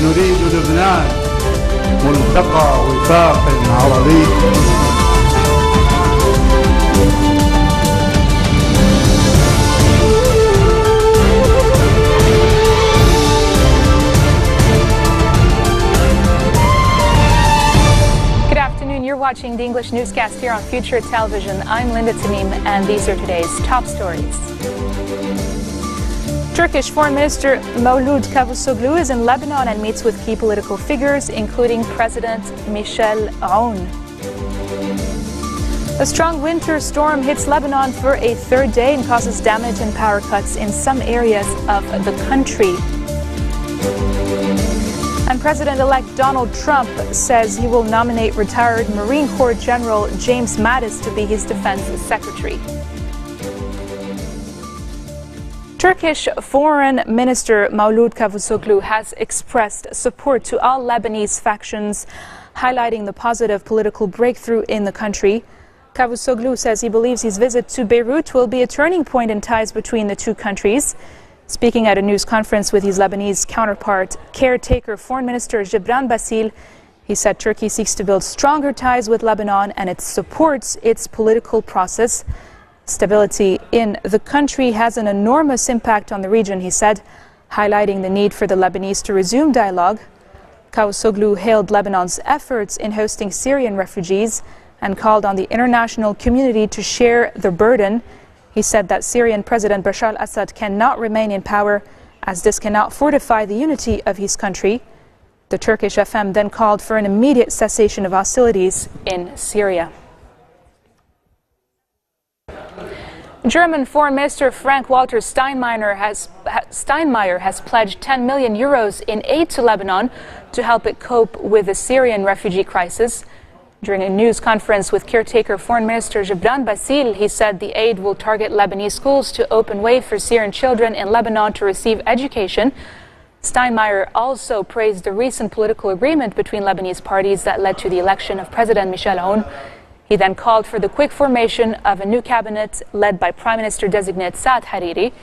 نريد لبنان ملتقى وفاق عربي. You're watching the English newscast here on Future Television. I'm Linda Tamim, and these are today's top stories. Turkish Foreign Minister Mevlut Cavusoglu is in Lebanon and meets with key political figures, including President Michel Aoun. A strong winter storm hits Lebanon for a third day and causes damage and power cuts in some areas of the country. And President-elect Donald Trump says he will nominate retired Marine Corps General James Mattis to be his defense secretary. Turkish Foreign Minister Mevlut Cavusoglu has expressed support to all Lebanese factions, highlighting the positive political breakthrough in the country. Cavusoglu says he believes his visit to Beirut will be a turning point in ties between the two countries. Speaking at a news conference with his Lebanese counterpart, caretaker Foreign Minister Gebran Bassil, he said Turkey seeks to build stronger ties with Lebanon and it supports its political process. Stability in the country has an enormous impact on the region, he said, highlighting the need for the Lebanese to resume dialogue. Cavusoglu hailed Lebanon's efforts in hosting Syrian refugees and called on the international community to share the burden. He said that Syrian President Bashar al-Assad cannot remain in power, as this cannot fortify the unity of his country. The Turkish FM then called for an immediate cessation of hostilities in Syria. German Foreign Minister Frank-Walter Steinmeier has pledged 10 million euros in aid to Lebanon to help it cope with the Syrian refugee crisis. During a news conference with caretaker Foreign Minister Gebran Bassil, he said the aid will target Lebanese schools to open way for Syrian children in Lebanon to receive education. Steinmeier also praised the recent political agreement between Lebanese parties that led to the election of President Michel Aoun. He then called for the quick formation of a new cabinet led by Prime Minister-designate Saad Hariri.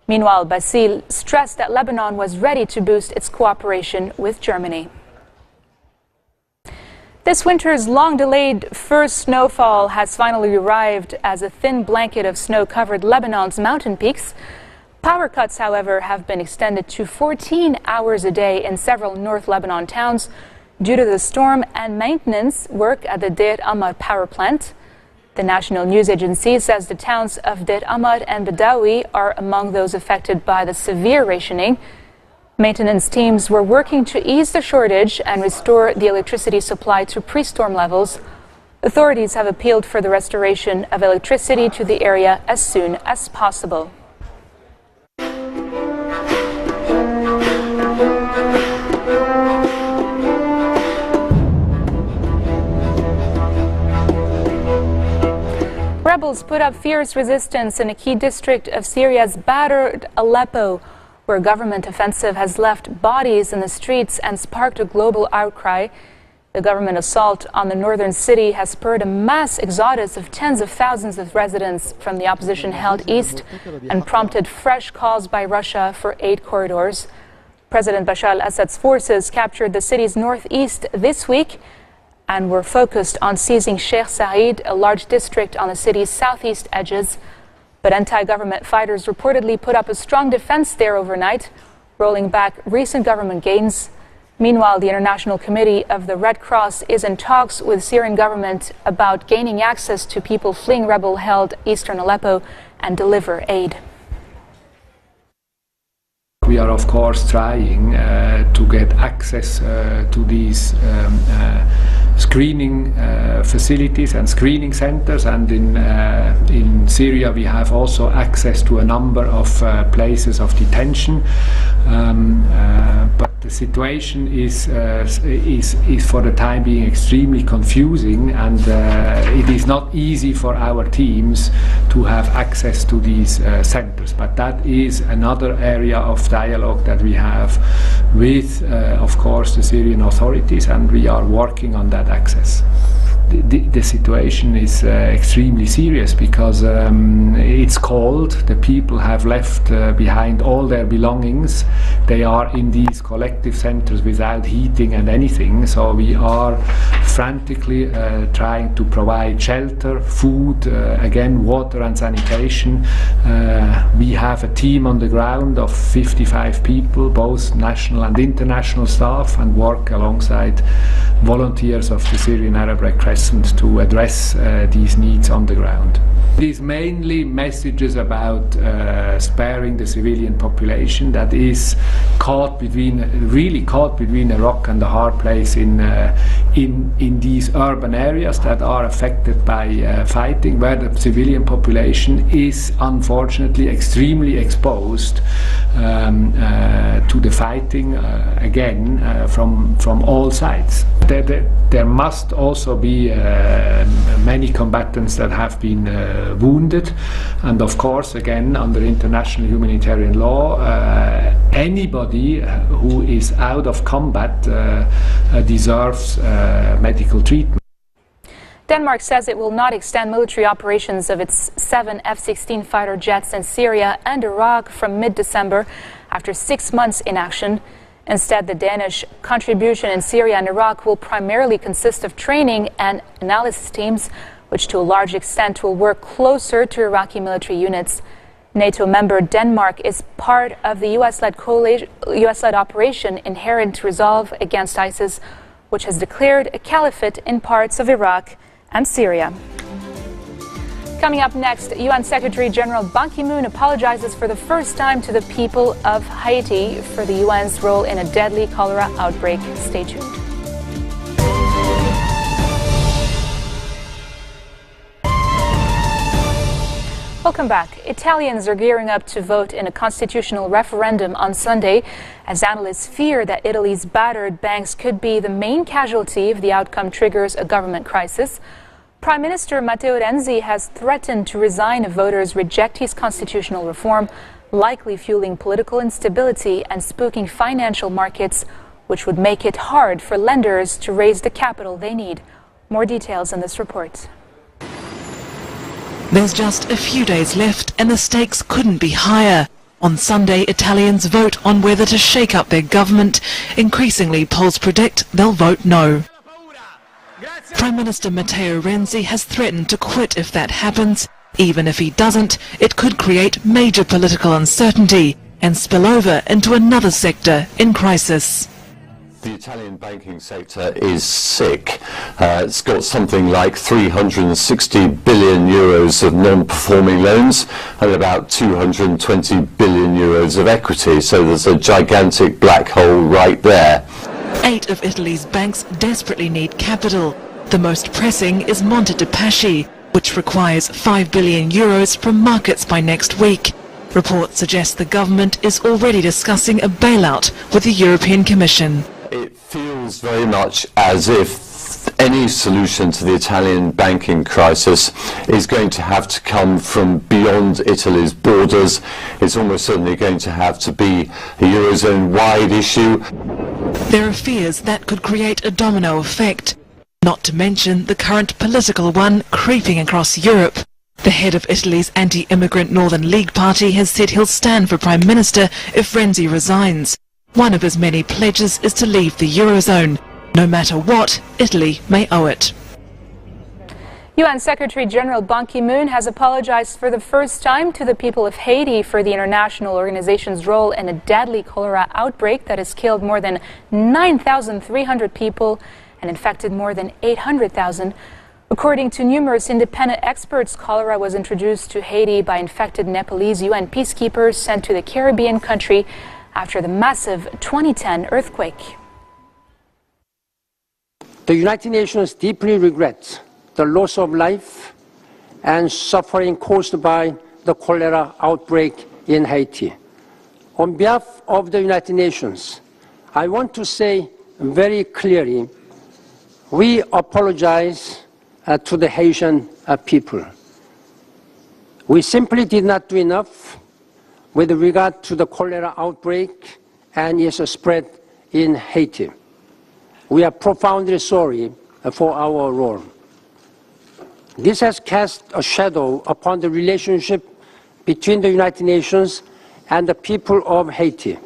Meanwhile, Bassil stressed that Lebanon was ready to boost its cooperation with Germany. This winter's long-delayed first snowfall has finally arrived as a thin blanket of snow covered Lebanon's mountain peaks. Power cuts, however, have been extended to 14 hours a day in several North Lebanon towns due to the storm and maintenance work at the Deir Ahmad power plant. The national news agency says the towns of Deir Ahmad and Badawi are among those affected by the severe rationing. Maintenance teams were working to ease the shortage and restore the electricity supply to pre-storm levels. Authorities have appealed for the restoration of electricity to the area as soon as possible. Rebels put up fierce resistance in a key district of Syria's battered Aleppo, where a government offensive has left bodies in the streets and sparked a global outcry. The government assault on the northern city has spurred a mass exodus of tens of thousands of residents from the opposition-held east and prompted fresh calls by Russia for aid corridors. President Bashar al-Assad's forces captured the city's northeast this week and were focused on seizing Sheikh Said, a large district on the city's southeast edges. But anti-government fighters reportedly put up a strong defense there overnight, rolling back recent government gains. Meanwhile, the International Committee of the Red Cross is in talks with Syrian government about gaining access to people fleeing rebel-held eastern Aleppo and deliver aid. We are, of course, trying to get access to these screening facilities and screening centers, and in Syria we have also access to a number of places of detention. But the situation is for the time being extremely confusing, and it is not easy for our teams to have access to these centers. But that is another area of dialogue that we have with, of course, the Syrian authorities, and we are working on that access. the situation is extremely serious, because it's cold. The people have left behind all their belongings. They are in these collective centers without heating and anything. So we are frantically trying to provide shelter, food, again water and sanitation. We have a team on the ground of 55 people, both national and international staff, and work alongside volunteers of the Syrian Arab Red Crescent to address these needs on the ground. These mainly messages about sparing the civilian population that is really caught between a rock and a hard place in these urban areas that are affected by fighting, where the civilian population is unfortunately extremely exposed to the fighting again from all sides. There must also be many combatants that have been wounded, and of course, again, under international humanitarian law, anybody who is out of combat deserves medical treatment. Denmark says it will not extend military operations of its 7 F-16 fighter jets in Syria and Iraq from mid-December after 6 months in action. Instead, the Danish contribution in Syria and Iraq will primarily consist of training and analysis teams, which to a large extent will work closer to Iraqi military units. NATO member Denmark is part of the US-led operation Inherent Resolve against ISIS, which has declared a caliphate in parts of Iraq and Syria. Coming up next, UN Secretary General Ban Ki-moon apologizes for the first time to the people of Haiti for the UN's role in a deadly cholera outbreak. Stay tuned. Welcome back. Italians are gearing up to vote in a constitutional referendum on Sunday, as analysts fear that Italy's battered banks could be the main casualty if the outcome triggers a government crisis. Prime Minister Matteo Renzi has threatened to resign if voters reject his constitutional reform, likely fueling political instability and spooking financial markets, which would make it hard for lenders to raise the capital they need. More details in this report. There's just a few days left and the stakes couldn't be higher. On Sunday, Italians vote on whether to shake up their government. Increasingly, polls predict they'll vote no. Prime Minister Matteo Renzi has threatened to quit if that happens. Even if he doesn't, it could create major political uncertainty and spill over into another sector in crisis. The Italian banking sector is sick. It's got something like 360 billion euros of non-performing loans and about 220 billion euros of equity. So there's a gigantic black hole right there. 8 of Italy's banks desperately need capital. The most pressing is Monte dei Paschi, which requires 5 billion euros from markets by next week. Reports suggest the government is already discussing a bailout with the European Commission. It feels very much as if any solution to the Italian banking crisis is going to have to come from beyond Italy's borders. It's almost certainly going to have to be a Eurozone-wide issue. There are fears that could create a domino effect, not to mention the current political one creeping across Europe. The head of Italy's anti-immigrant Northern League party has said he'll stand for Prime Minister if Renzi resigns. One of his many pledges is to leave the Eurozone. No matter what, Italy may owe it. UN Secretary General Ban Ki-moon has apologized for the first time to the people of Haiti for the international organization's role in a deadly cholera outbreak that has killed more than 9,300 people and infected more than 800,000. According to numerous independent experts, cholera was introduced to Haiti by infected Nepalese UN peacekeepers sent to the Caribbean country after the massive 2010 earthquake. The United Nations deeply regrets the loss of life and suffering caused by the cholera outbreak in Haiti. On behalf of the United Nations, I want to say very clearly, we apologize to the Haitian people. We simply did not do enough with regard to the cholera outbreak and its spread in Haiti. We are profoundly sorry for our role. This has cast a shadow upon the relationship between the United Nations and the people of Haiti.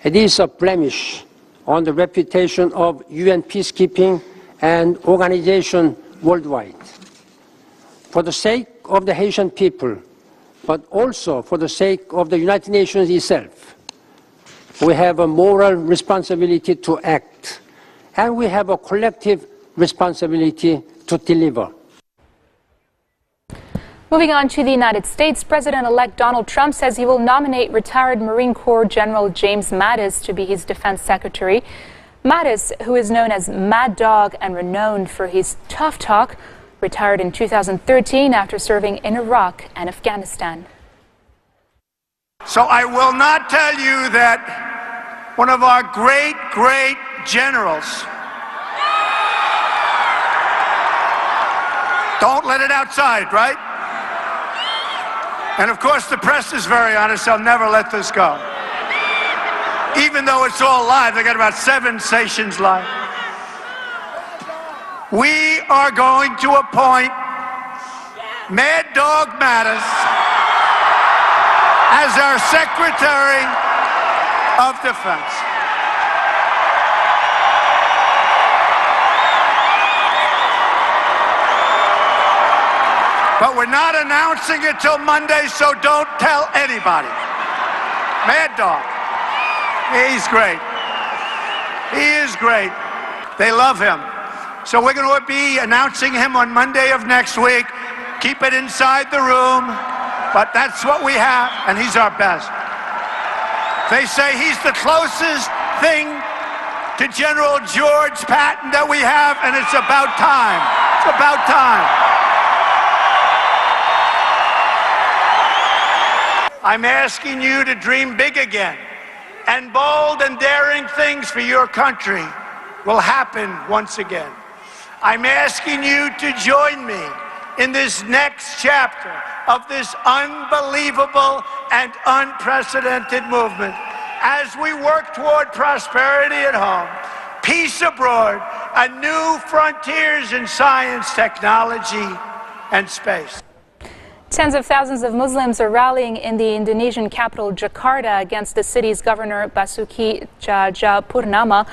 It is a blemish on the reputation of UN peacekeeping and organization worldwide. For the sake of the Haitian people, but also for the sake of the United Nations itself, we have a moral responsibility to act, and we have a collective responsibility to deliver. Moving on to the United States, President-elect Donald Trump says he will nominate retired Marine Corps General James Mattis to be his defense secretary. Mattis, who is known as Mad Dog and renowned for his tough talk, retired in 2013 after serving in Iraq and Afghanistan. So I will not tell you that one of our great generals, don't let it outside, right? And of course the press is very honest, they'll never let this go. Even though it's all live, they got about 7 stations live. We are going to appoint Mad Dog Mattis as our Secretary of Defense. But we're not announcing it till Monday, so don't tell anybody. Mad Dog. He's great. He is great. They love him. So we're going to be announcing him on Monday of next week. Keep it inside the room, but that's what we have, and he's our best. They say he's the closest thing to General George Patton that we have, and it's about time. It's about time. I'm asking you to dream big again, and bold and daring things for your country will happen once again. I'm asking you to join me in this next chapter of this unbelievable and unprecedented movement as we work toward prosperity at home, peace abroad, and new frontiers in science, technology, and space. Tens of thousands of Muslims are rallying in the Indonesian capital Jakarta against the city's governor Basuki Cahayapurnama,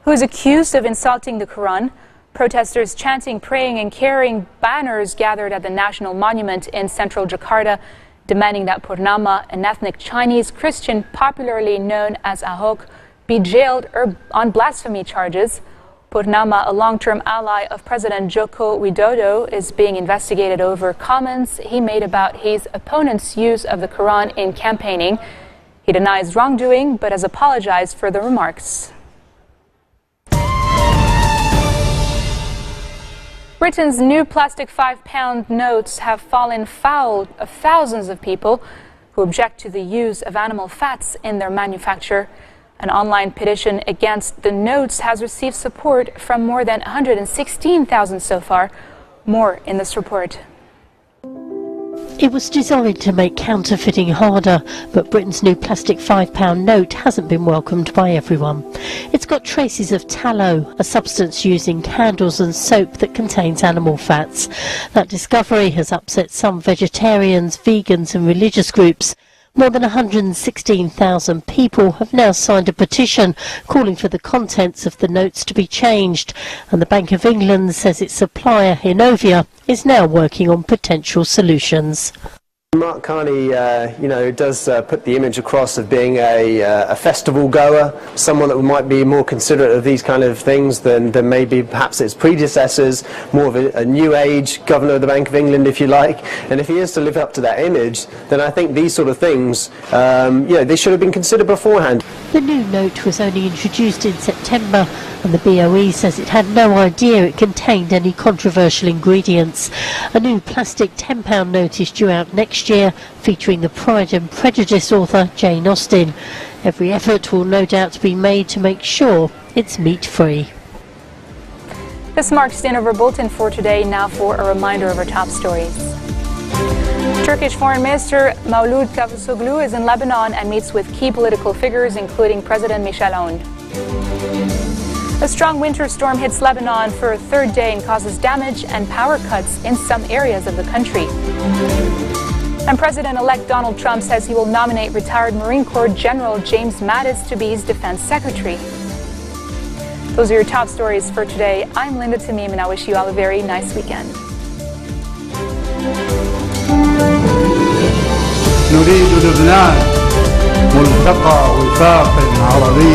who is accused of insulting the Quran. Protesters chanting, praying, and carrying banners gathered at the National Monument in central Jakarta, demanding that Purnama, an ethnic Chinese Christian popularly known as Ahok, be jailed on blasphemy charges. Purnama, a long-term ally of President Joko Widodo, is being investigated over comments he made about his opponent's use of the Quran in campaigning. He denies wrongdoing, but has apologized for the remarks. Britain's new plastic £5 notes have fallen foul of thousands of people who object to the use of animal fats in their manufacture. An online petition against the notes has received support from more than 116,000 so far. More in this report. It was designed to make counterfeiting harder, but Britain's new plastic £5 note hasn't been welcomed by everyone. It's got traces of tallow, a substance used in candles and soap that contains animal fats. That discovery has upset some vegetarians, vegans and religious groups. More than 116,000 people have now signed a petition calling for the contents of the notes to be changed, and the Bank of England says its supplier, Innovia, is now working on potential solutions. Mark Carney, does put the image across of being a festival goer, someone that might be more considerate of these kind of things than maybe perhaps its predecessors, more of a new age governor of the Bank of England, if you like. And if he is to live up to that image, then I think these sort of things, they should have been considered beforehand. The new note was only introduced in September, and the BOE says it had no idea it contained any controversial ingredients. A new plastic £10 note is due out next year, featuring the Pride and Prejudice author Jane Austen. Every effort will no doubt be made to make sure it's meat-free. This marks the end of our bulletin for today. Now for a reminder of our top stories. Turkish Foreign Minister Mevlut Cavusoglu is in Lebanon and meets with key political figures, including President Michel Aoun. A strong winter storm hits Lebanon for a third day and causes damage and power cuts in some areas of the country. And President-elect Donald Trump says he will nominate retired Marine Corps General James Mattis to be his defense secretary. Those are your top stories for today. I'm Linda Tamim, and I wish you all a very nice weekend. نريد لبنان ملتقى وفاق عربي